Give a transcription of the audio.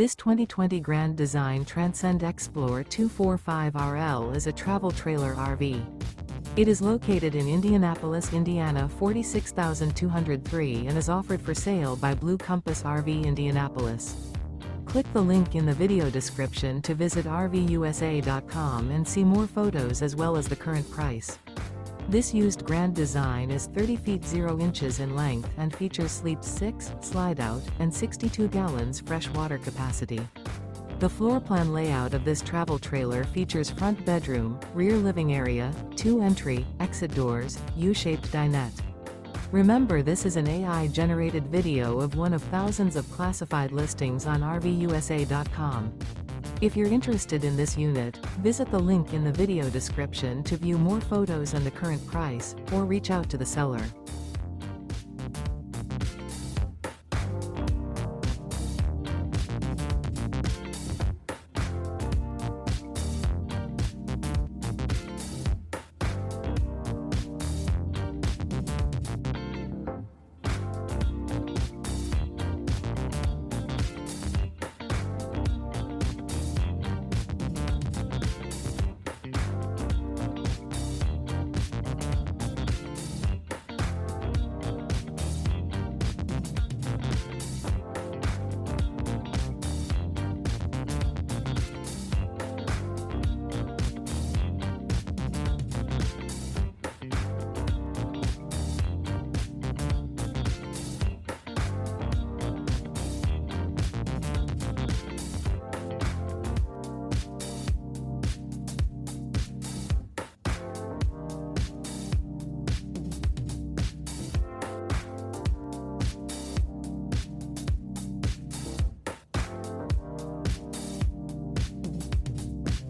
This 2020 Grand Design Transcend Xplor 245RL is a travel trailer RV. It is located in Indianapolis, Indiana 46203 and is offered for sale by Blue Compass RV Indianapolis. Click the link in the video description to visit RVUSA.com and see more photos as well as the current price. This used Grand Design is 30 feet 0 inches in length and features sleep 6, slide-out, and 62 gallons fresh water capacity. The floor plan layout of this travel trailer features front bedroom, rear living area, 2 entry, exit doors, U-shaped dinette. Remember, this is an AI-generated video of one of thousands of classified listings on RVUSA.com. If you're interested in this unit, visit the link in the video description to view more photos and the current price, or reach out to the seller.